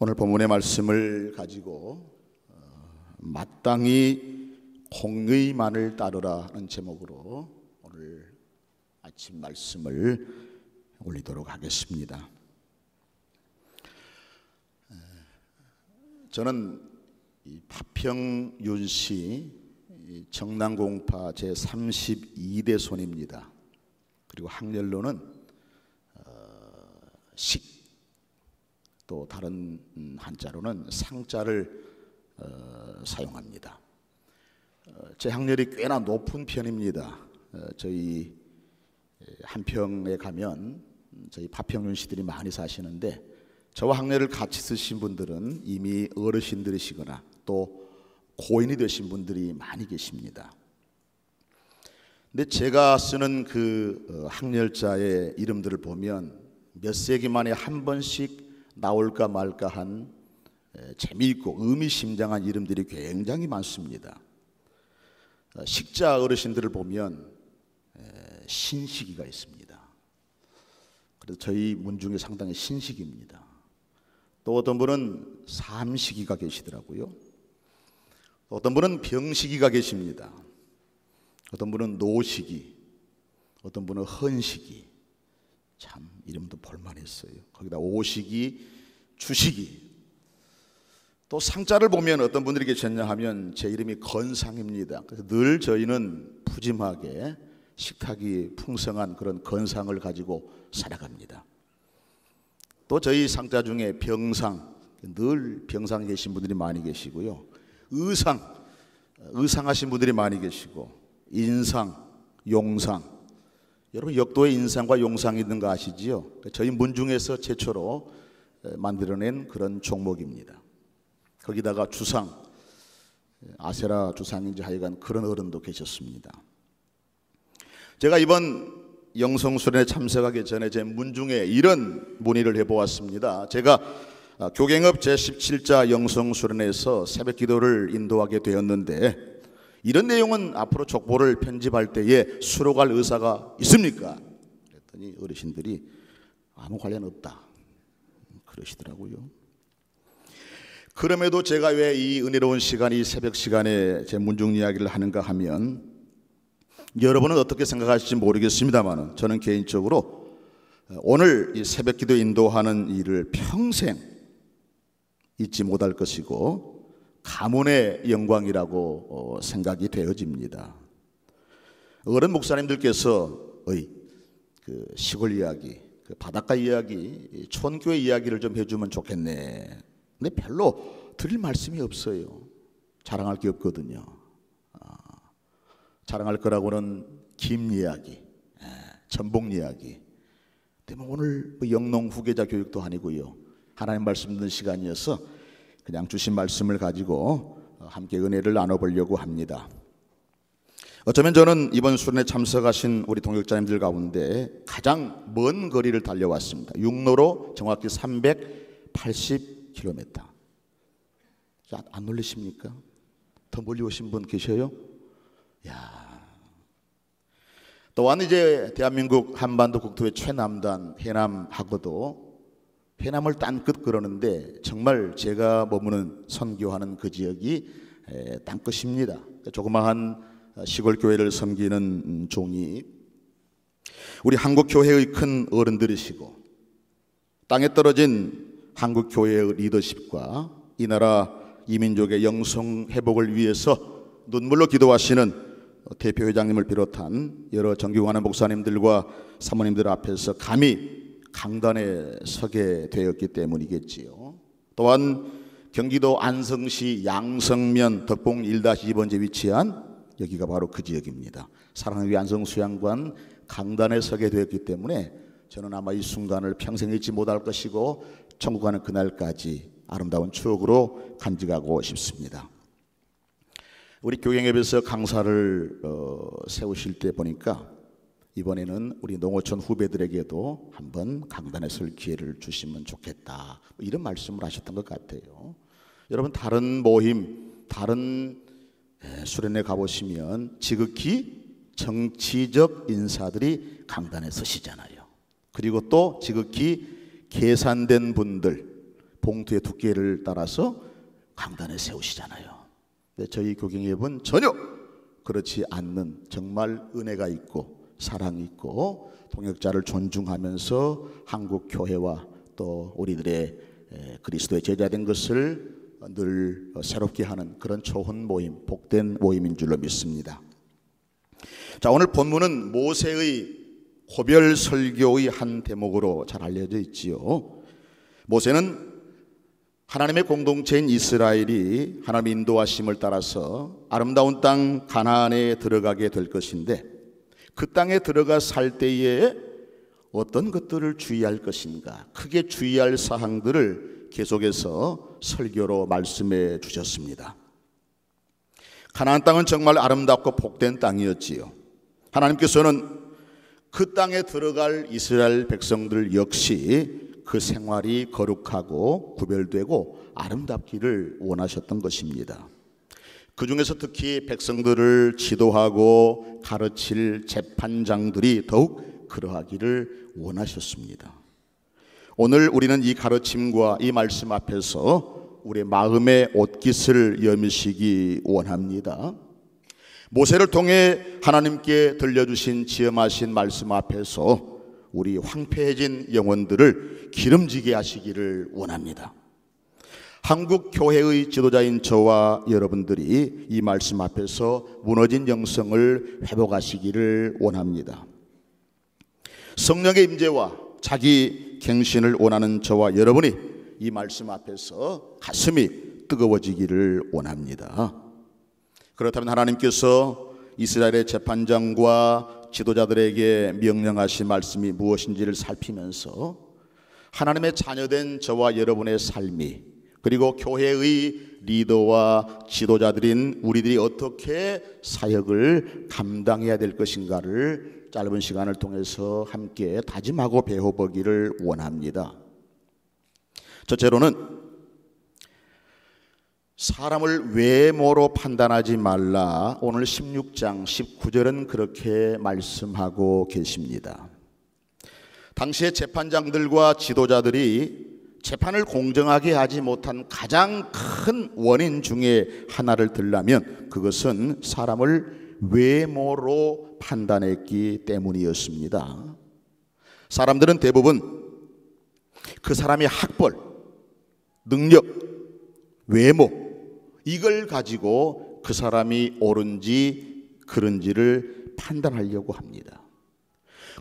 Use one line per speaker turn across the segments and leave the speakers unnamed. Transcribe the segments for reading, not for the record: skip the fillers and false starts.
오늘 본문의 말씀을 가지고 마땅히 공의만을 따르라는 제목으로 오늘 아침 말씀을 올리도록 하겠습니다. 저는 이 파평윤 씨 정난공파 제32대 손입니다. 그리고 학렬로는 식, 또 다른 한자로는 상자를 사용합니다. 제 학렬이 꽤나 높은 편입니다. 저희 한평에 가면 저희 파평윤 씨들이 많이 사시는데 저와 학렬을 같이 쓰신 분들은 이미 어르신들이시거나 또 고인이 되신 분들이 많이 계십니다. 근데 제가 쓰는 그 학렬자의 이름들을 보면 몇 세기 만에 한 번씩 나올까 말까 한 재미있고 의미심장한 이름들이 굉장히 많습니다. 식자 어르신들을 보면 신식이가 있습니다. 그래서 저희 문중에 상당히 신식입니다. 또 어떤 분은 삼식이가 계시더라고요. 어떤 분은 병식이가 계십니다. 어떤 분은 노식이, 어떤 분은 헌식이. 참 이름도 볼만했어요. 거기다 오식이, 주식이. 또 상자를 보면 어떤 분들이 계셨냐 하면 제 이름이 건상입니다. 그래서 늘 저희는 푸짐하게 식탁이 풍성한 그런 건상을 가지고 살아갑니다. 또 저희 상자 중에 병상, 늘 병상에 계신 분들이 많이 계시고요. 의상하신 분들이 많이 계시고, 인상, 용상. 여러분 역도에 인상과 용상이 있는 거 아시지요? 저희 문중에서 최초로 만들어낸 그런 종목입니다. 거기다가 주상, 아세라 주상인지 하여간 그런 어른도 계셨습니다. 제가 이번 영성수련에 참석하기 전에 제 문중에 이런 문의를 해보았습니다. 제가 교갱업 제17자 영성수련에서 새벽 기도를 인도하게 되었는데 이런 내용은 앞으로 족보를 편집할 때에 수록할 의사가 있습니까? 그랬더니 어르신들이 아무 관련 없다 그러시더라고요. 그럼에도 제가 왜 이 은혜로운 시간, 이 새벽 시간에 제 문중 이야기를 하는가 하면 여러분은 어떻게 생각하실지 모르겠습니다만 저는 개인적으로 오늘 이 새벽 기도 인도하는 일을 평생 잊지 못할 것이고 가문의 영광이라고 생각이 되어집니다. 어른 목사님들께서 그 시골 이야기, 그 바닷가 이야기, 촌교회 이야기를 좀 해주면 좋겠네. 근데 별로 드릴 말씀이 없어요. 자랑할 게 없거든요. 자랑할 거라고는 김 이야기, 전복 이야기. 근데 뭐 오늘 영농 후계자 교육도 아니고요. 하나님 말씀 듣는 시간이어서 그냥 주신 말씀을 가지고 함께 은혜를 나눠보려고 합니다. 어쩌면 저는 이번 수련에 참석하신 우리 동역자님들 가운데 가장 먼 거리를 달려왔습니다. 육로로 정확히 380km. 안 놀리십니까? 더 멀리 오신 분 계셔요? 또한 이제 대한민국 한반도 국토의 최남단 해남하고도 해남을 딴끝 그러는데 정말 제가 머무는 선교하는 그 지역이 땅끝입니다. 조그마한 시골 교회를 섬기는 종이 우리 한국 교회의 큰 어른들이시고 땅에 떨어진 한국 교회의 리더십과 이 나라 이민족의 영성 회복을 위해서 눈물로 기도하시는 대표회장님을 비롯한 여러 정교하는 목사님들과 사모님들 앞에서 감히 강단에 서게 되었기 때문이겠지요. 또한 경기도 안성시 양성면 덕봉 1-2번지에 위치한 여기가 바로 그 지역입니다. 사랑의 위 안성수양관 강단에 서게 되었기 때문에 저는 아마 이 순간을 평생 잊지 못할 것이고 천국 가는 그날까지 아름다운 추억으로 간직하고 싶습니다. 우리 교갱협에서 강사를 세우실 때 보니까 이번에는 우리 농어촌 후배들에게도 한번 강단에 설 기회를 주시면 좋겠다, 이런 말씀을 하셨던 것 같아요. 여러분 다른 모임, 다른 수련회 가보시면 지극히 정치적 인사들이 강단에 서시잖아요. 그리고 또 지극히 계산된 분들, 봉투의 두께를 따라서 강단에 세우시잖아요. 근데 저희 교경협은 전혀 그렇지 않는, 정말 은혜가 있고 사랑이 있고 동역자를 존중하면서 한국 교회와 또 우리들의 그리스도의 제자된 것을 늘 새롭게 하는 그런 좋은 모임, 복된 모임인 줄로 믿습니다. 자, 오늘 본문은 모세의 고별 설교의 한 대목으로 잘 알려져 있지요. 모세는 하나님의 공동체인 이스라엘이 하나님의 인도하심을 따라서 아름다운 땅 가나안에 들어가게 될 것인데, 그 땅에 들어가 살 때에 어떤 것들을 주의할 것인가, 크게 주의할 사항들을 계속해서 설교로 말씀해 주셨습니다. 가나안 땅은 정말 아름답고 복된 땅이었지요. 하나님께서는 그 땅에 들어갈 이스라엘 백성들 역시 그 생활이 거룩하고 구별되고 아름답기를 원하셨던 것입니다. 그 중에서 특히 백성들을 지도하고 가르칠 재판장들이 더욱 그러하기를 원하셨습니다. 오늘 우리는 이 가르침과 이 말씀 앞에서 우리의 마음의 옷깃을 여미시기 원합니다. 모세를 통해 하나님께 들려주신 지엄하신 말씀 앞에서 우리 황폐해진 영혼들을 기름지게 하시기를 원합니다. 한국 교회의 지도자인 저와 여러분들이 이 말씀 앞에서 무너진 영성을 회복하시기를 원합니다. 성령의 임재와 자기 갱신을 원하는 저와 여러분이 이 말씀 앞에서 가슴이 뜨거워지기를 원합니다. 그렇다면 하나님께서 이스라엘의 재판장과 지도자들에게 명령하신 말씀이 무엇인지를 살피면서 하나님의 자녀된 저와 여러분의 삶이, 그리고 교회의 리더와 지도자들인 우리들이 어떻게 사역을 감당해야 될 것인가를 짧은 시간을 통해서 함께 다짐하고 배워보기를 원합니다. 첫째로는 사람을 외모로 판단하지 말라. 오늘 16장 19절은 그렇게 말씀하고 계십니다. 당시의 재판장들과 지도자들이 재판을 공정하게 하지 못한 가장 큰 원인 중에 하나를 들라면 그것은 사람을 외모로 판단했기 때문이었습니다. 사람들은 대부분 그 사람의 학벌, 능력, 외모, 이걸 가지고 그 사람이 옳은지 그른지를 판단하려고 합니다.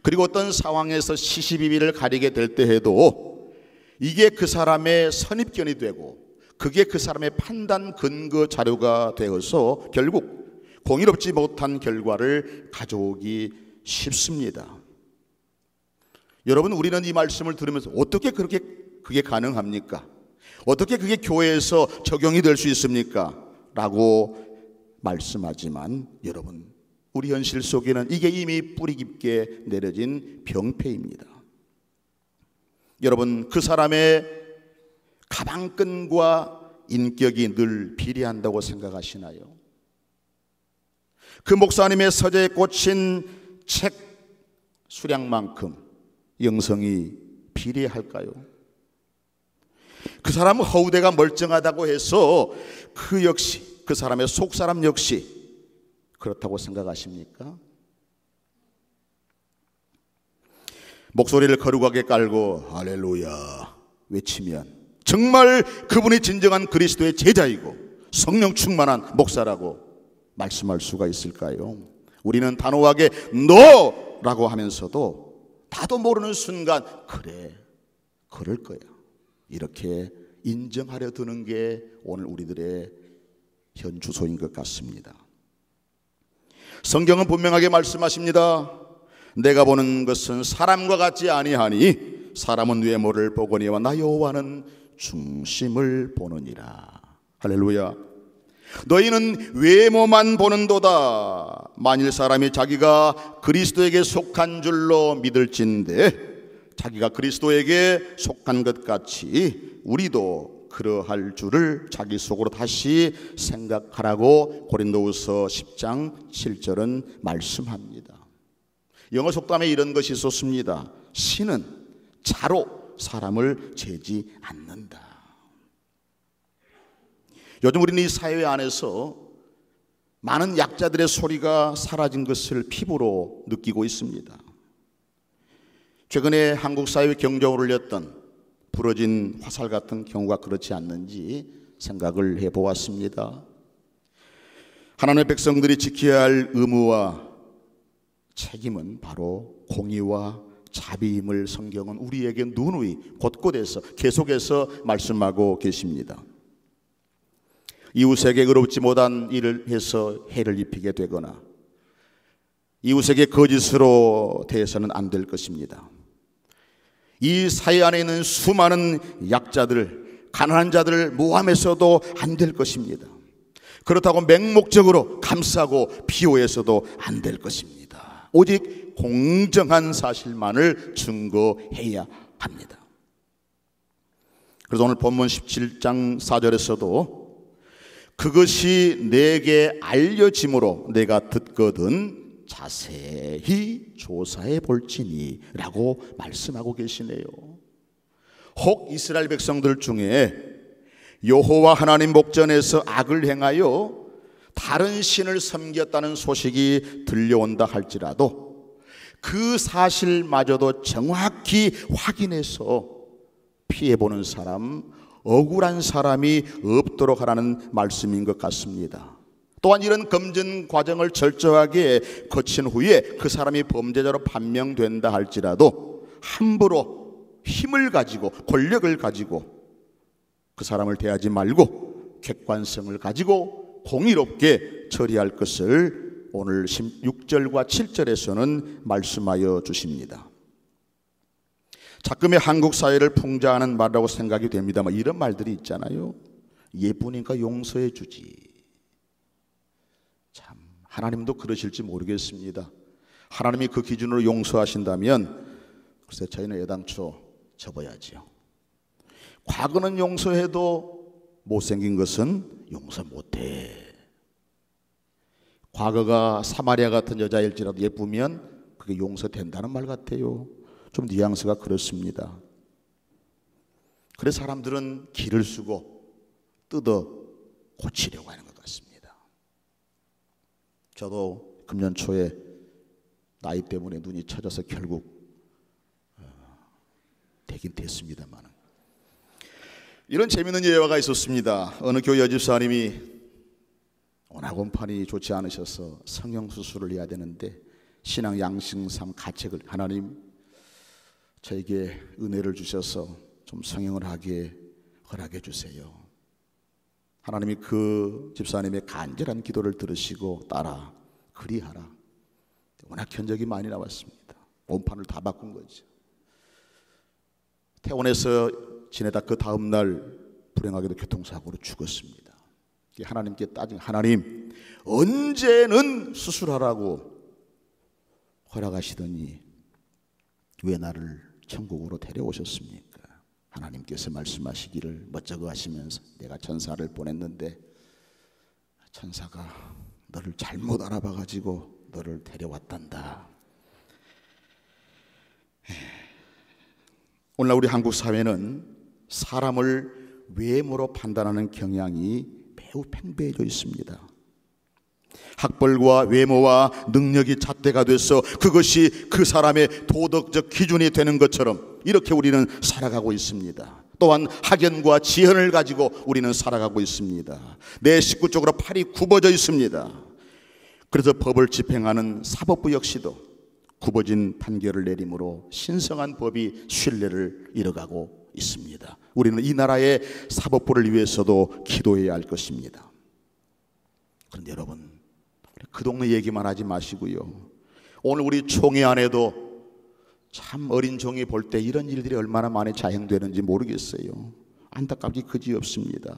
그리고 어떤 상황에서 시시비비를 가리게 될 때 해도 이게 그 사람의 선입견이 되고 그게 그 사람의 판단 근거 자료가 되어서 결국 공의롭지 못한 결과를 가져오기 쉽습니다. 여러분, 우리는 이 말씀을 들으면서 어떻게 그게 가능합니까? 어떻게 그게 교회에서 적용이 될 수 있습니까? 라고 말씀하지만 여러분, 우리 현실 속에는 이게 이미 뿌리 깊게 내려진 병폐입니다. 여러분, 그 사람의 가방끈과 인격이 늘 비례한다고 생각하시나요? 그 목사님의 서재에 꽂힌 책 수량만큼 영성이 비례할까요? 그 사람은 허우대가 멀쩡하다고 해서 그 역시, 그 사람의 속사람 역시 그렇다고 생각하십니까? 목소리를 거룩하게 깔고 할렐루야 외치면 정말 그분이 진정한 그리스도의 제자이고 성령 충만한 목사라고 말씀할 수가 있을까요? 우리는 단호하게 NO라고 하면서도 나도 모르는 순간 그래, 그럴 거야, 이렇게 인정하려 드는 게 오늘 우리들의 현 주소인 것 같습니다. 성경은 분명하게 말씀하십니다. 내가 보는 것은 사람과 같지 아니하니 사람은 외모를 보거니와 나 여호와는 중심을 보느니라. 할렐루야. 너희는 외모만 보는도다. 만일 사람이 자기가 그리스도에게 속한 줄로 믿을진데 자기가 그리스도에게 속한 것 같이 우리도 그러할 줄을 자기 속으로 다시 생각하라고 고린도후서 10장 7절은 말씀합니다. 영어 속담에 이런 것이 있었습니다. 신은 자로 사람을 재지 않는다. 요즘 우리는 이 사회 안에서 많은 약자들의 소리가 사라진 것을 피부로 느끼고 있습니다. 최근에 한국 사회의 경종을 울렸던 부러진 화살 같은 경우가 그렇지 않는지 생각을 해보았습니다. 하나님의 백성들이 지켜야 할 의무와 책임은 바로 공의와 자비임을 성경은 우리에게 누누이 곳곳에서 계속해서 말씀하고 계십니다. 이웃에게 의롭지 못한 일을 해서 해를 입히게 되거나 이웃에게 거짓으로 대해서는 안 될 것입니다. 이 사회 안에 있는 수많은 약자들, 가난한 자들을 모함해서도 안 될 것입니다. 그렇다고 맹목적으로 감싸고 비호해서도 안 될 것입니다. 오직 공정한 사실만을 증거해야 합니다. 그래서 오늘 본문 17장 4절에서도 그것이 내게 알려짐으로 내가 듣거든 자세히 조사해 볼지니 라고 말씀하고 계시네요. 혹 이스라엘 백성들 중에 여호와 하나님 목전에서 악을 행하여 다른 신을 섬겼다는 소식이 들려온다 할지라도 그 사실마저도 정확히 확인해서 피해보는 사람, 억울한 사람이 없도록 하라는 말씀인 것 같습니다. 또한 이런 검증 과정을 철저하게 거친 후에 그 사람이 범죄자로 판명된다 할지라도 함부로 힘을 가지고 권력을 가지고 그 사람을 대하지 말고 객관성을 가지고 공의롭게 처리할 것을 오늘 16절과 7절에서는 말씀하여 주십니다. 가끔의 한국 사회를 풍자하는 말이라고 생각이 됩니다만 이런 말들이 있잖아요. 예쁘니까 용서해 주지. 참 하나님도 그러실지 모르겠습니다. 하나님이 그 기준으로 용서하신다면 글쎄 저희는 애당초 접어야지요. 과거는 용서해도 못생긴 것은 용서 못해. 과거가 사마리아 같은 여자일지라도 예쁘면 그게 용서된다는 말 같아요. 좀 뉘앙스가 그렇습니다. 그래서 사람들은 기를 쓰고 뜯어 고치려고 하는 것 같습니다. 저도 금년 초에 나이 때문에 눈이 처져서 결국 되긴 됐습니다만 이런 재미있는 예화가 있었습니다. 어느 교회 여집사님이 오나곤판이 좋지 않으셔서 성형수술을 해야 되는데 신앙 양심상 가책을 하나님 저에게 은혜를 주셔서 좀 성형을 하게 허락해 주세요. 하나님이 그 집사님의 간절한 기도를 들으시고 따라 그리하라. 워낙 견적이 많이 나왔습니다. 온판을 다 바꾼 거죠. 퇴원해서 지내다 그 다음 날 불행하게도 교통사고로 죽었습니다. 하나님께 따진 하나님 언제는 수술하라고 허락하시더니 왜 나를 천국으로 데려오셨습니까? 하나님께서 말씀하시기를 멋쩍어 하시면서 내가 천사를 보냈는데 천사가 너를 잘못 알아봐가지고 너를 데려왔단다. 오늘날 우리 한국 사회는 사람을 외모로 판단하는 경향이 매우 팽배해져 있습니다. 학벌과 외모와 능력이 잣대가 돼서 그것이 그 사람의 도덕적 기준이 되는 것처럼 이렇게 우리는 살아가고 있습니다. 또한 학연과 지연을 가지고 우리는 살아가고 있습니다. 내 식구 쪽으로 팔이 굽어져 있습니다. 그래서 법을 집행하는 사법부 역시도 굽어진 판결을 내림으로 신성한 법이 신뢰를 잃어가고 있습니다. 우리는 이 나라의 사법부를 위해서도 기도해야 할 것입니다. 그런데 여러분 그 동네 얘기만 하지 마시고요. 오늘 우리 총회 안에도 참 어린 종이 볼 때 이런 일들이 얼마나 많이 자행되는지 모르겠어요. 안타깝기 그지없습니다.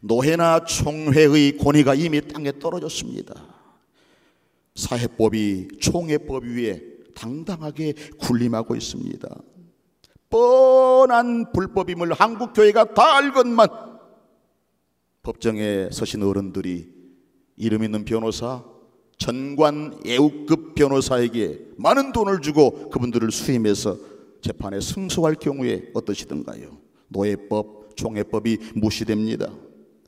노회나 총회의 권위가 이미 땅에 떨어졌습니다. 사회법이 총회법 위에 당당하게 군림하고 있습니다. 뻔한 불법임을 한국교회가 다 알건만 법정에 서신 어른들이 이름 있는 변호사, 전관 예우급 변호사에게 많은 돈을 주고 그분들을 수임해서 재판에 승소할 경우에 어떠시던가요? 노예법, 총회법이 무시됩니다.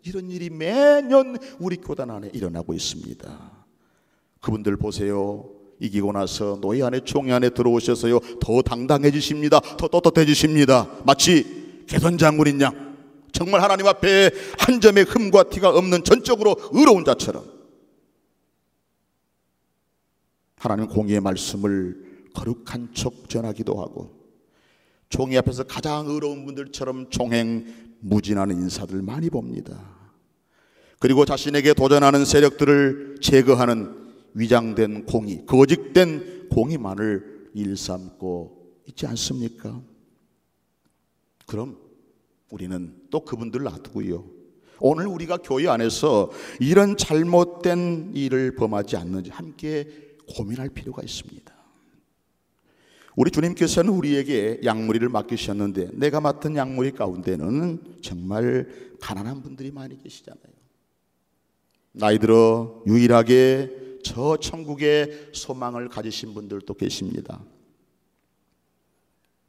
이런 일이 매년 우리 교단 안에 일어나고 있습니다. 그분들 보세요. 이기고 나서 노예 안에 총회 안에 들어오셔서요, 더 당당해지십니다. 더 떳떳해지십니다. 마치 개선 장군인 양, 정말 하나님 앞에 한 점의 흠과 티가 없는 전적으로 의로운 자처럼 하나님 공의의 말씀을 거룩한 척 전하기도 하고, 총회 앞에서 가장 의로운 분들처럼 총행무진하는 인사들 많이 봅니다. 그리고 자신에게 도전하는 세력들을 제거하는 위장된 공의, 거짓된 공의만을 일삼고 있지 않습니까? 그럼 우리는 또 그분들 놔두고요, 오늘 우리가 교회 안에서 이런 잘못된 일을 범하지 않는지 함께 고민할 필요가 있습니다. 우리 주님께서는 우리에게 양무리를 맡기셨는데, 내가 맡은 양무리 가운데는 정말 가난한 분들이 많이 계시잖아요. 나이 들어 유일하게 저 천국의 소망을 가지신 분들도 계십니다.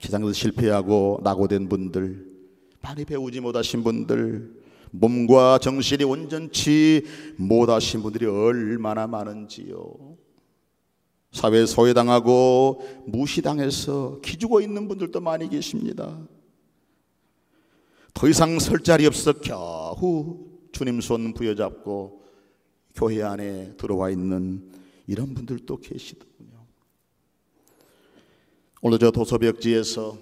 세상에서 실패하고 낙오된 분들, 많이 배우지 못하신 분들, 몸과 정신이 온전치 못하신 분들이 얼마나 많은지요. 사회에 소외당하고 무시당해서 기죽어 있는 분들도 많이 계십니다. 더 이상 설 자리 없어 겨우 주님 손 부여잡고 교회 안에 들어와 있는 이런 분들도 계시더군요. 오늘 저 도서벽지에서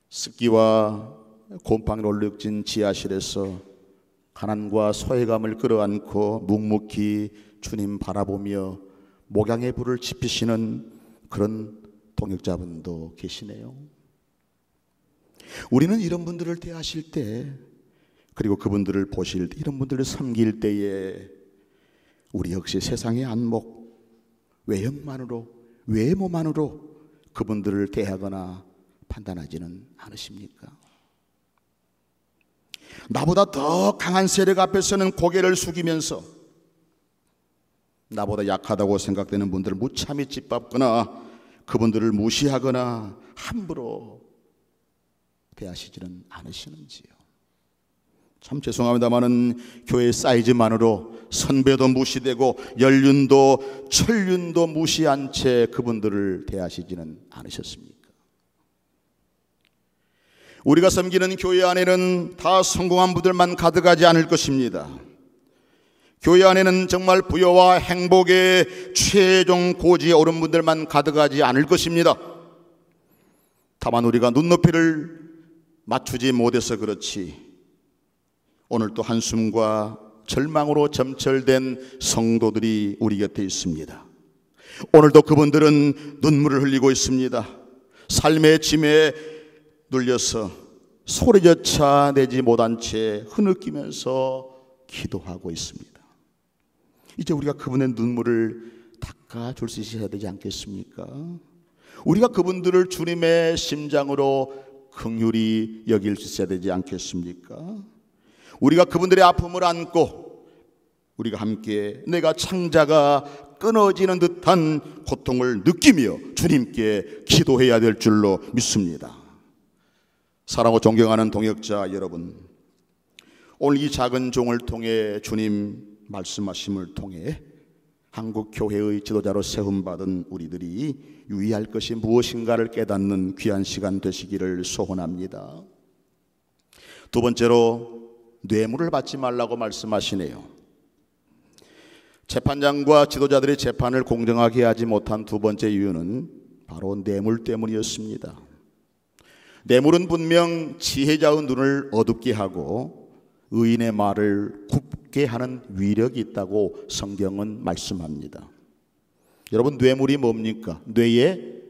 습기와 곰팡이로 얼룩진 지하실에서 가난과 소외감을 끌어안고 묵묵히 주님 바라보며 목양의 불을 지피시는 그런 동역자분도 계시네요. 우리는 이런 분들을 대하실 때, 그리고 그분들을 보실 때, 이런 분들을 섬길 때에 우리 역시 세상의 안목, 외형만으로, 외모만으로 그분들을 대하거나 판단하지는 않으십니까? 나보다 더 강한 세력 앞에서는 고개를 숙이면서 나보다 약하다고 생각되는 분들을 무참히 짓밟거나 그분들을 무시하거나 함부로 대하시지는 않으시는지요. 참 죄송합니다마는 교회 사이즈만으로 선배도 무시되고 연륜도 천륜도 무시한 채 그분들을 대하시지는 않으셨습니까? 우리가 섬기는 교회 안에는 다 성공한 분들만 가득하지 않을 것입니다. 교회 안에는 정말 부여와 행복의 최종 고지에 오른 분들만 가득하지 않을 것입니다. 다만 우리가 눈높이를 맞추지 못해서 그렇지, 오늘 또 한숨과 절망으로 점철된 성도들이 우리 곁에 있습니다. 오늘도 그분들은 눈물을 흘리고 있습니다. 삶의 짐에 눌려서 소리조차 내지 못한 채 흐느끼면서 기도하고 있습니다. 이제 우리가 그분의 눈물을 닦아줄 수 있어야 되지 않겠습니까? 우리가 그분들을 주님의 심장으로 긍휼히 여길 수 있어야 되지 않겠습니까? 우리가 그분들의 아픔을 안고 우리가 함께 내가 창자가 끊어지는 듯한 고통을 느끼며 주님께 기도해야 될 줄로 믿습니다. 사랑하고 존경하는 동역자 여러분, 오늘 이 작은 종을 통해 주님 말씀하심을 통해 한국 교회의 지도자로 세움받은 우리들이 유의할 것이 무엇인가를 깨닫는 귀한 시간 되시기를 소원합니다. 두 번째로 뇌물을 받지 말라고 말씀하시네요. 재판장과 지도자들이 재판을 공정하게 하지 못한 두 번째 이유는 바로 뇌물 때문이었습니다. 뇌물은 분명 지혜자의 눈을 어둡게 하고 의인의 말을 굽게 하는 위력이 있다고 성경은 말씀합니다. 여러분, 뇌물이 뭡니까? 뇌에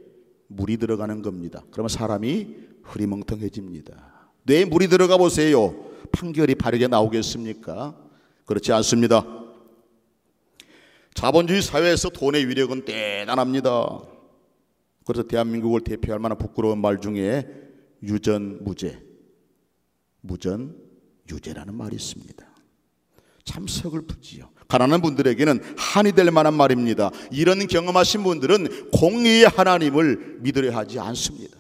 물이 들어가는 겁니다. 그러면 사람이 흐리멍텅해집니다. 뇌에 물이 들어가 보세요. 판결이 바르게 나오겠습니까? 그렇지 않습니다. 자본주의 사회에서 돈의 위력은 대단합니다. 그래서 대한민국을 대표할 만한 부끄러운 말 중에 유전무죄, 무전유죄라는 말이 있습니다. 참 서글프지요. 가난한 분들에게는 한이 될 만한 말입니다. 이런 경험하신 분들은 공의의 하나님을 믿으려 하지 않습니다.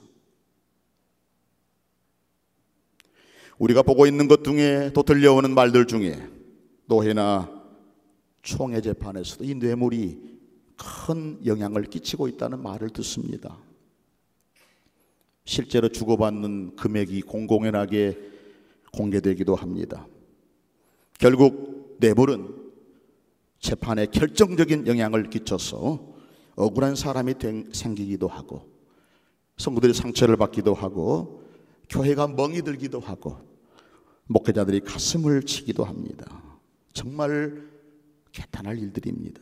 우리가 보고 있는 것 중에 또 들려오는 말들 중에 노회나 총회 재판에서도 이 뇌물이 큰 영향을 끼치고 있다는 말을 듣습니다. 실제로 주고받는 금액이 공공연하게 공개되기도 합니다. 결국 뇌물은 재판에 결정적인 영향을 끼쳐서 억울한 사람이 생기기도 하고, 성도들이 상처를 받기도 하고, 교회가 멍이 들기도 하고, 목회자들이 가슴을 치기도 합니다. 정말 개탄할 일들입니다.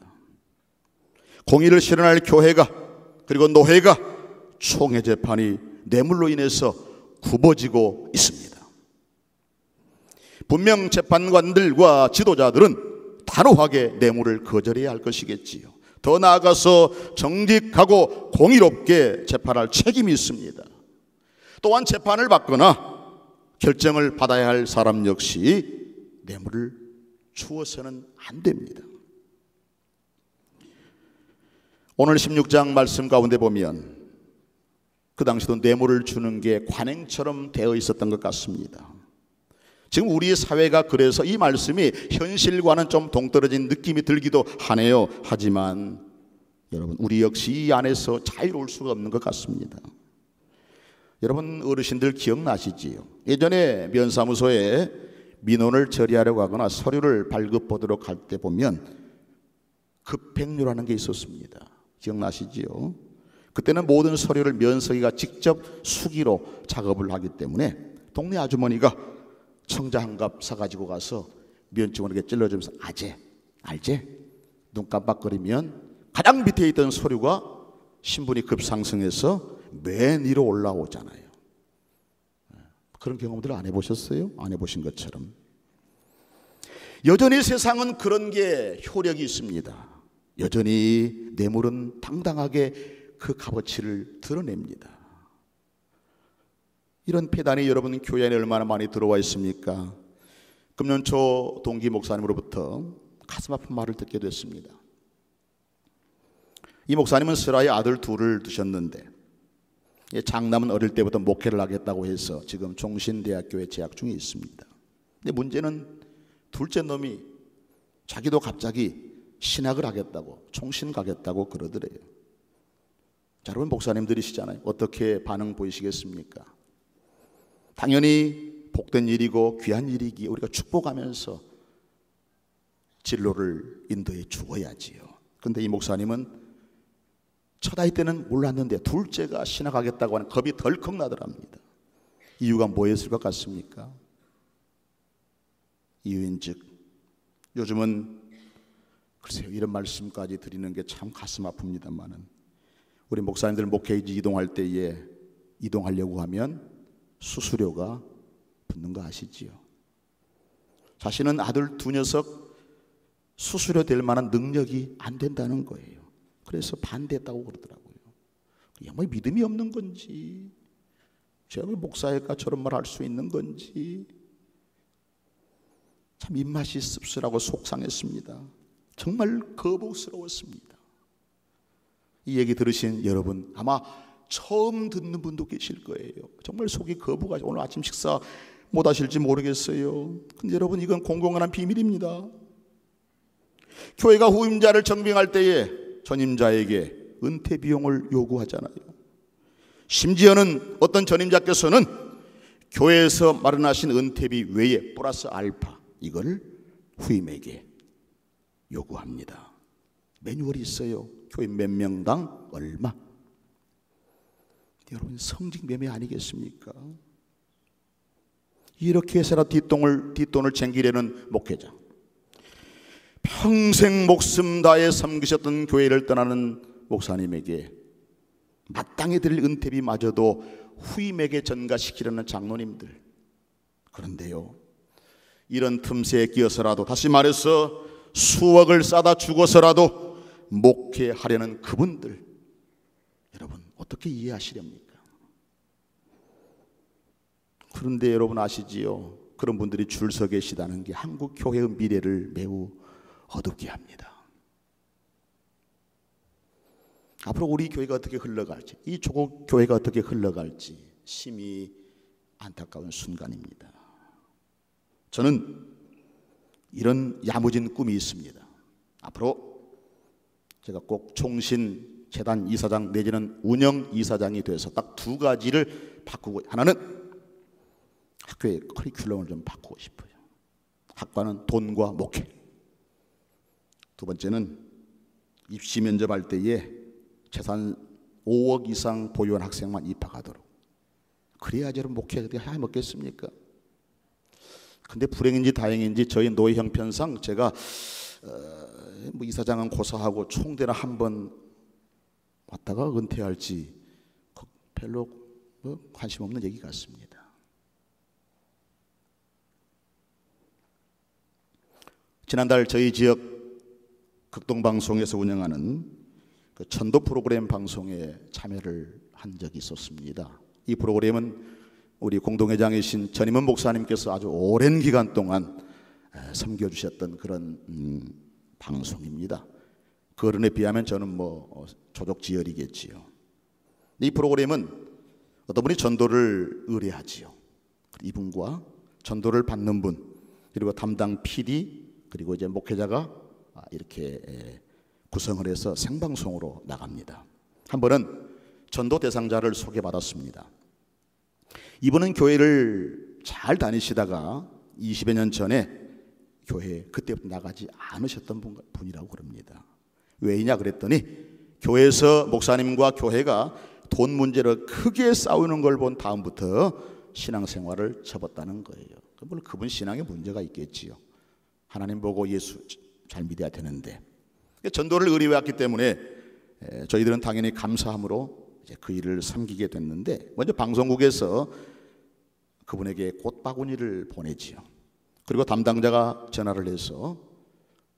공의를 실현할 교회가, 그리고 노회가, 총회 재판이 뇌물로 인해서 굽어지고 있습니다. 분명 재판관들과 지도자들은 단호하게 뇌물을 거절해야 할 것이겠지요. 더 나아가서 정직하고 공의롭게 재판할 책임이 있습니다. 또한 재판을 받거나 결정을 받아야 할 사람 역시 뇌물을 주어서는 안 됩니다. 오늘 16장 말씀 가운데 보면 그 당시도 뇌물을 주는 게 관행처럼 되어 있었던 것 같습니다. 지금 우리 사회가 그래서 이 말씀이 현실과는 좀 동떨어진 느낌이 들기도 하네요. 하지만 여러분, 우리 역시 이 안에서 자유로울 수가 없는 것 같습니다. 여러분, 어르신들 기억나시지요? 예전에 면사무소에 민원을 처리하려고 하거나 서류를 발급보도록 할 때 보면 급행료라는 게 있었습니다. 기억나시지요? 그때는 모든 서류를 면서기가 직접 수기로 작업을 하기 때문에 동네 아주머니가 청자 한 갑 사가지고 가서 면직원에게 찔러주면서 아재, 알제? 눈 깜빡거리면 가장 밑에 있던 서류가 신분이 급상승해서 맨 위로 올라오잖아요. 그런 경험들 안 해보셨어요? 안 해보신 것처럼. 여전히 세상은 그런 게 효력이 있습니다. 여전히 뇌물은 당당하게 그 값어치를 드러냅니다. 이런 폐단이 여러분 교회 안에 얼마나 많이 들어와 있습니까? 금년 초 동기 목사님으로부터 가슴 아픈 말을 듣게 됐습니다. 이 목사님은 슬하에 아들 둘을 두셨는데 장남은 어릴 때부터 목회를 하겠다고 해서 지금 종신대학교에 재학 중에 있습니다. 근데 문제는 둘째 놈이 자기도 갑자기 신학을 하겠다고, 총신 가겠다고 그러더래요. 자, 여러분 목사님들이시잖아요. 어떻게 반응 보이시겠습니까? 당연히 복된 일이고 귀한 일이기에 우리가 축복하면서 진로를 인도해 주어야지요. 그런데 이 목사님은 첫 아이 때는 몰랐는데 둘째가 신학하겠다고 하는 겁이 덜컥 나더랍니다. 이유가 뭐였을 것 같습니까? 이유인즉 요즘은 글쎄요, 이런 말씀까지 드리는 게 참 가슴 아픕니다만은 우리 목사님들 목회지 이동할 때에 이동하려고 하면 수수료가 붙는 거 아시지요? 자신은 아들 두 녀석 수수료 될 만한 능력이 안 된다는 거예요. 그래서 반대했다고 그러더라고요. 그게 뭐 믿음이 없는 건지, 제가 목사일까 저런 말 할 수 있는 건지 참 입맛이 씁쓸하고 속상했습니다. 정말 거북스러웠습니다. 이 얘기 들으신 여러분 아마 처음 듣는 분도 계실 거예요. 정말 속이 거북하죠. 오늘 아침 식사 못 하실지 모르겠어요. 근데 여러분, 이건 공공연한 비밀입니다. 교회가 후임자를 정빙할 때에 전임자에게 은퇴 비용을 요구하잖아요. 심지어는 어떤 전임자께서는 교회에서 마련하신 은퇴비 외에 플러스 알파 이걸 후임에게 요구합니다. 매뉴얼이 있어요. 교회 몇 명당 얼마. 여러분, 성직 매매 아니겠습니까? 이렇게 해서라도 뒷돈을 챙기려는 목회자, 평생 목숨 다해 섬기셨던 교회를 떠나는 목사님에게 마땅히 드릴 은퇴비마저도 후임에게 전가시키려는 장로님들. 그런데요, 이런 틈새에 끼어서라도, 다시 말해서 수억을 싸다 주고서라도 목회하려는 그분들, 여러분 어떻게 이해하시렵니까? 그런데 여러분 아시지요? 그런 분들이 줄 서 계시다는 게 한국 교회의 미래를 매우 어둡게 합니다. 앞으로 우리 교회가 어떻게 흘러갈지, 이 조국 교회가 어떻게 흘러갈지 심히 안타까운 순간입니다. 저는 이런 야무진 꿈이 있습니다. 앞으로 제가 꼭 총신 재단 이사장 내지는 운영 이사장이 돼서 딱 두 가지를 바꾸고, 하나는 학교의 커리큘럼을 좀 바꾸고 싶어요. 학과는 돈과 목회. 두 번째는 입시 면접할 때에 재산 5억 이상 보유한 학생만 입학하도록. 그래야 저런 목회가 어떻게 해야 먹겠습니까? 근데 불행인지 다행인지 저희 노예 형편상 제가 뭐 이사장은 고사하고 총대나 한번 왔다가 은퇴할지 별로 관심 없는 얘기 같습니다. 지난달 저희 지역 극동방송에서 운영하는 그 전도 프로그램 방송에 참여를 한 적이 있었습니다. 이 프로그램은 우리 공동회장이신 전임원 목사님께서 아주 오랜 기간 동안 섬겨주셨던 그런 방송입니다. 그 어른에 비하면 저는 뭐 조족지혈이겠지요. 이 프로그램은 어떤 분이 전도를 의뢰하지요. 이분과 전도를 받는 분, 그리고 담당 PD, 그리고 이제 목회자가 이렇게 구성을 해서 생방송으로 나갑니다. 한 번은 전도 대상자를 소개받았습니다. 이분은 교회를 잘 다니시다가 20여 년 전에 교회 그때부터 나가지 않으셨던 분이라고 그럽니다. 왜냐 그랬더니 교회에서 목사님과 교회가 돈 문제로 크게 싸우는 걸 본 다음부터 신앙생활을 접었다는 거예요. 물론 그분 신앙에 문제가 있겠지요. 하나님 보고 예수 잘 믿어야 되는데 전도를 의뢰해왔기 때문에 저희들은 당연히 감사함으로 이제 그 일을 섬기게 됐는데, 먼저 방송국에서 그분에게 꽃바구니를 보내지요. 그리고 담당자가 전화를 해서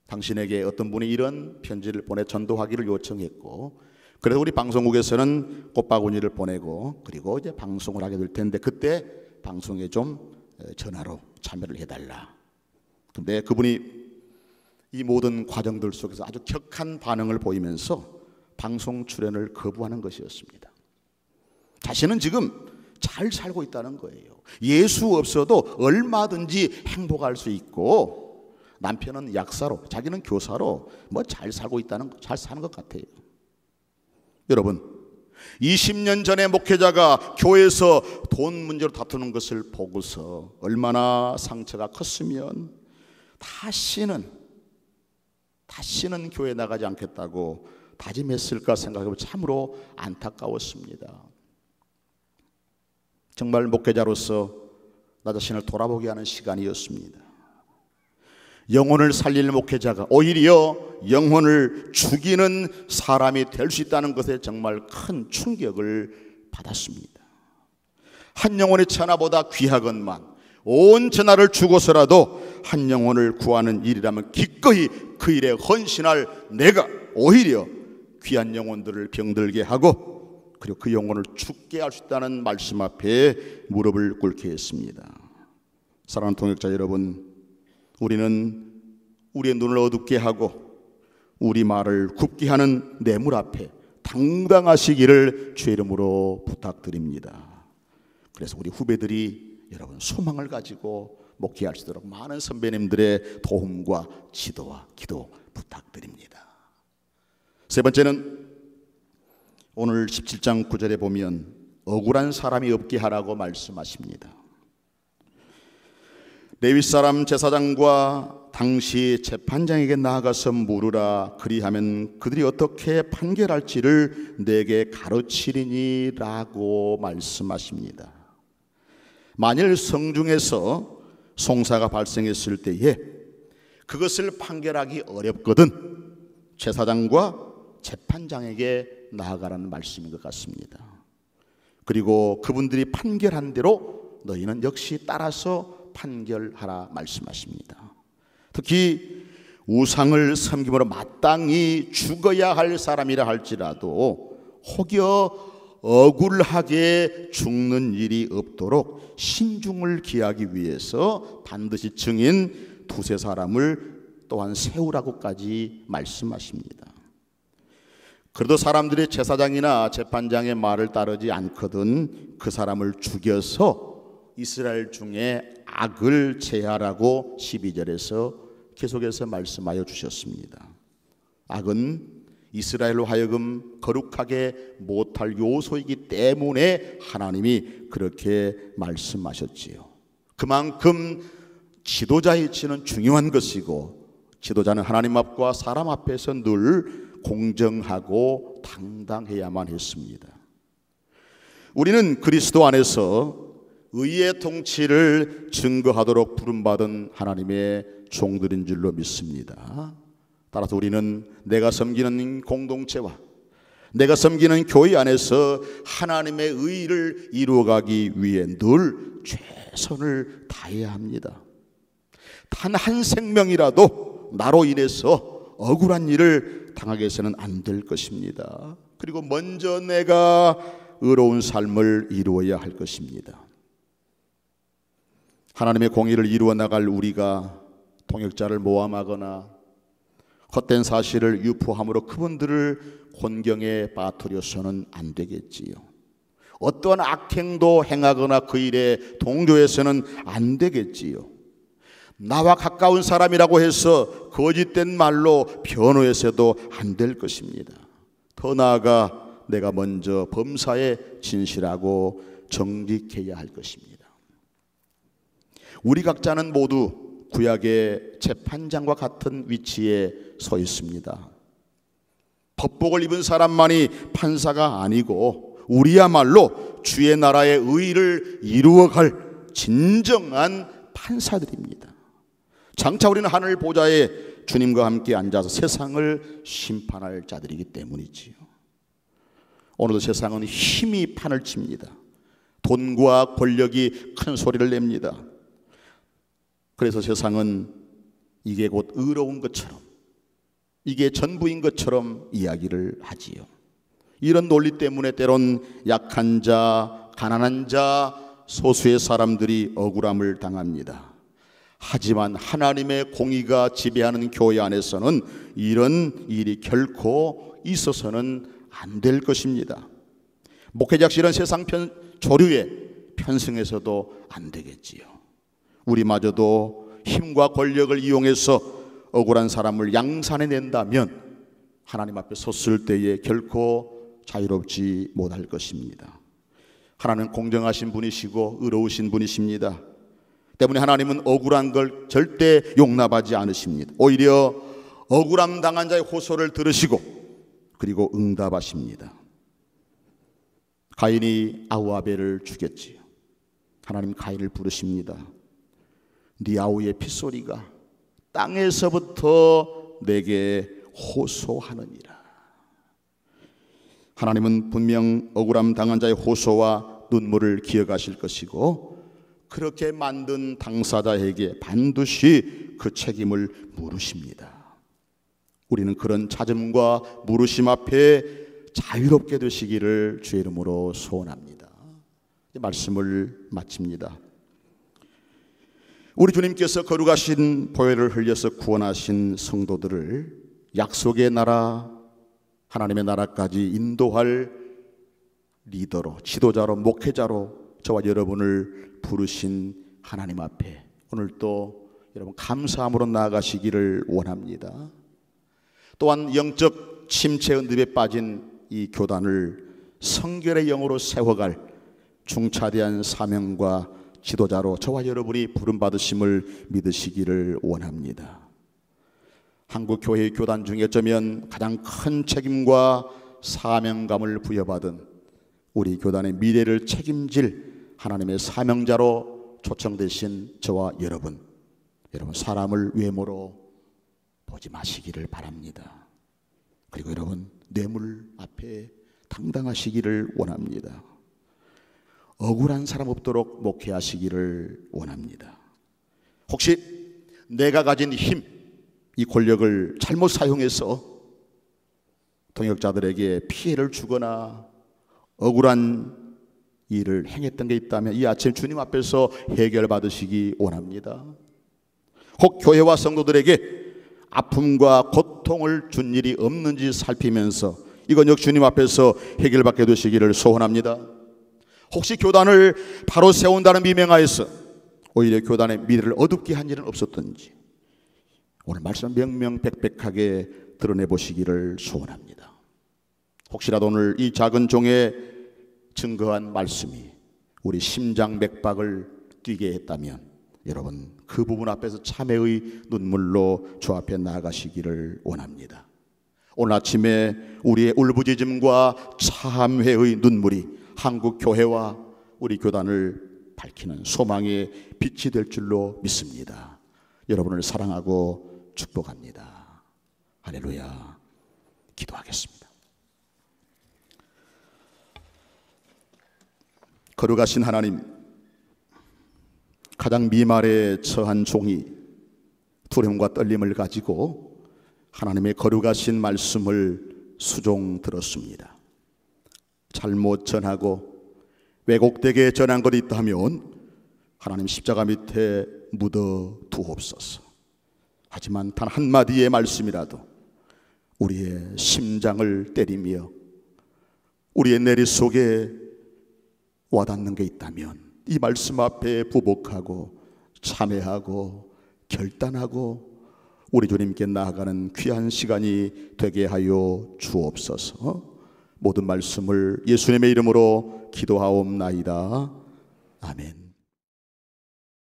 당신에게 어떤 분이 이런 편지를 보내 전도하기를 요청했고, 그래서 우리 방송국에서는 꽃바구니를 보내고 그리고 이제 방송을 하게 될 텐데 그때 방송에 좀 전화로 참여를 해달라. 근데 그분이 이 모든 과정들 속에서 아주 격한 반응을 보이면서 방송 출연을 거부하는 것이었습니다. 자신은 지금 잘 살고 있다는 거예요. 예수 없어도 얼마든지 행복할 수 있고, 남편은 약사로, 자기는 교사로 뭐 잘 살고 있다는, 잘 사는 것 같아요. 여러분, 20년 전에 목회자가 교회에서 돈 문제로 다투는 것을 보고서 얼마나 상처가 컸으면 다시는 교회 나가지 않겠다고 다짐했을까 생각해보면 참으로 안타까웠습니다. 정말 목회자로서 나 자신을 돌아보게 하는 시간이었습니다. 영혼을 살릴 목회자가 오히려 영혼을 죽이는 사람이 될 수 있다는 것에 정말 큰 충격을 받았습니다. 한 영혼의 천하보다 귀하건만 온 천하를 주고서라도 한 영혼을 구하는 일이라면 기꺼이 그 일에 헌신할 내가 오히려 귀한 영혼들을 병들게 하고 그리고 그 영혼을 죽게 할 수 있다는 말씀 앞에 무릎을 꿇게 했습니다. 사랑하는 동역자 여러분, 우리는 우리의 눈을 어둡게 하고 우리 말을 굽게 하는 뇌물 앞에 당당하시기를 주의 이름으로 부탁드립니다. 그래서 우리 후배들이 여러분 소망을 가지고 목회할 수 있도록 많은 선배님들의 도움과 지도와 기도 부탁드립니다. 세 번째는 오늘 17장 9절에 보면 억울한 사람이 없게 하라고 말씀하십니다. 레위 사람 제사장과 당시 재판장에게 나아가서 물으라. 그리하면 그들이 어떻게 판결할지를 내게 가르치리니 라고 말씀하십니다. 만일 성중에서 송사가 발생했을 때에 그것을 판결하기 어렵거든 제사장과 재판장에게 나아가라는 말씀인 것 같습니다. 그리고 그분들이 판결한 대로 너희는 역시 따라서 판결하라 말씀하십니다. 특히 우상을 섬김으로 마땅히 죽어야 할 사람이라 할지라도 혹여 억울하게 죽는 일이 없도록 신중을 기하기 위해서 반드시 증인 두세 사람을 또한 세우라고까지 말씀하십니다. 그래도 사람들이 제사장이나 재판장의 말을 따르지 않거든 그 사람을 죽여서 이스라엘 중에 악을 제하라고 12절에서 계속해서 말씀하여 주셨습니다. 악은 이스라엘로 하여금 거룩하게 못할 요소이기 때문에 하나님이 그렇게 말씀하셨지요. 그만큼 지도자의 위치는 중요한 것이고, 지도자는 하나님 앞과 사람 앞에서 늘 공정하고 당당해야만 했습니다. 우리는 그리스도 안에서 의의 통치를 증거하도록 부름받은 하나님의 종들인 줄로 믿습니다. 따라서 우리는 내가 섬기는 공동체와 내가 섬기는 교회 안에서 하나님의 의를 이루어가기 위해 늘 최선을 다해야 합니다. 단 한 생명이라도 나로 인해서 억울한 일을 당하게 해서는 안 될 것입니다. 그리고 먼저 내가 의로운 삶을 이루어야 할 것입니다. 하나님의 공의를 이루어 나갈 우리가 통역자를 모함하거나 헛된 사실을 유포함으로 그분들을 곤경에 빠뜨려서는 안 되겠지요. 어떠한 악행도 행하거나 그 일에 동조해서는 안 되겠지요. 나와 가까운 사람이라고 해서 거짓된 말로 변호해서도 안 될 것입니다. 더 나아가 내가 먼저 범사에 진실하고 정직해야 할 것입니다. 우리 각자는 모두 구약의 재판장과 같은 위치에 서 있습니다. 법복을 입은 사람만이 판사가 아니고 우리야말로 주의 나라의 의를 이루어갈 진정한 판사들입니다. 장차 우리는 하늘 보좌에 주님과 함께 앉아서 세상을 심판할 자들이기 때문이지요. 오늘도 세상은 힘이 판을 칩니다. 돈과 권력이 큰 소리를 냅니다. 그래서 세상은 이게 곧 의로운 것처럼, 이게 전부인 것처럼 이야기를 하지요. 이런 논리 때문에 때론 약한 자, 가난한 자, 소수의 사람들이 억울함을 당합니다. 하지만 하나님의 공의가 지배하는 교회 안에서는 이런 일이 결코 있어서는 안 될 것입니다. 목회작실은 세상 조류에 편승해서도 안 되겠지요. 우리마저도 힘과 권력을 이용해서 억울한 사람을 양산해 낸다면 하나님 앞에 섰을 때에 결코 자유롭지 못할 것입니다. 하나님은 공정하신 분이시고 의로우신 분이십니다. 때문에 하나님은 억울한 걸 절대 용납하지 않으십니다. 오히려 억울함 당한 자의 호소를 들으시고 그리고 응답하십니다. 가인이 아우아벨을 죽였지요. 하나님 가인을 부르십니다. 네 아우의 핏소리가 땅에서부터 내게 호소하느니라. 하나님은 분명 억울함 당한 자의 호소와 눈물을 기억하실 것이고 그렇게 만든 당사자에게 반드시 그 책임을 물으십니다. 우리는 그런 찾음과 물으심 앞에 자유롭게 되시기를 주의 이름으로 소원합니다. 말씀을 마칩니다. 우리 주님께서 거룩하신 보혈을 흘려서 구원하신 성도들을 약속의 나라, 하나님의 나라까지 인도할 리더로, 지도자로, 목회자로 저와 여러분을 부르신 하나님 앞에 오늘 또 여러분 감사함으로 나아가시기를 원합니다. 또한 영적 침체 늪에 빠진 이 교단을 성결의 영으로 세워갈 중차대한 사명과 지도자로 저와 여러분이 부름받으심을 믿으시기를 원합니다. 한국교회의 교단 중에 어쩌면 가장 큰 책임과 사명감을 부여받은 우리 교단의 미래를 책임질 하나님의 사명자로 초청되신 저와 여러분 사람을 외모로 보지 마시기를 바랍니다. 그리고 여러분 뇌물 앞에 당당하시기를 원합니다. 억울한 사람 없도록 목회하시기를 원합니다. 혹시 내가 가진 힘, 이 권력을 잘못 사용해서 동역자들에게 피해를 주거나 억울한 일을 행했던 게 있다면 이 아침 주님 앞에서 해결받으시기 원합니다. 혹 교회와 성도들에게 아픔과 고통을 준 일이 없는지 살피면서 이건 역시 주님 앞에서 해결받게 되시기를 소원합니다. 혹시 교단을 바로 세운다는 미명하에서 오히려 교단의 미래를 어둡게 한 일은 없었던지 오늘 말씀 명명백백하게 드러내 보시기를 소원합니다. 혹시라도 오늘 이 작은 종에 증거한 말씀이 우리 심장 맥박을 뛰게 했다면 여러분 그 부분 앞에서 참회의 눈물로 주 앞에 나아가시기를 원합니다. 오늘 아침에 우리의 울부짖음과 참회의 눈물이 한국 교회와 우리 교단을 밝히는 소망의 빛이 될 줄로 믿습니다. 여러분을 사랑하고 축복합니다. 할렐루야. 기도하겠습니다. 거룩하신 하나님, 가장 미말에 처한 종이 두려움과 떨림을 가지고 하나님의 거룩하신 말씀을 수종 들었습니다. 잘못 전하고 왜곡되게 전한 것이 있다면 하나님 십자가 밑에 묻어 두옵소서. 하지만 단 한마디의 말씀이라도 우리의 심장을 때리며 우리의 내리 속에 와닿는 게 있다면 이 말씀 앞에 부복하고 참회하고 결단하고 우리 주님께 나아가는 귀한 시간이 되게 하여 주옵소서. 모든 말씀을 예수님의 이름으로 기도하옵나이다. 아멘.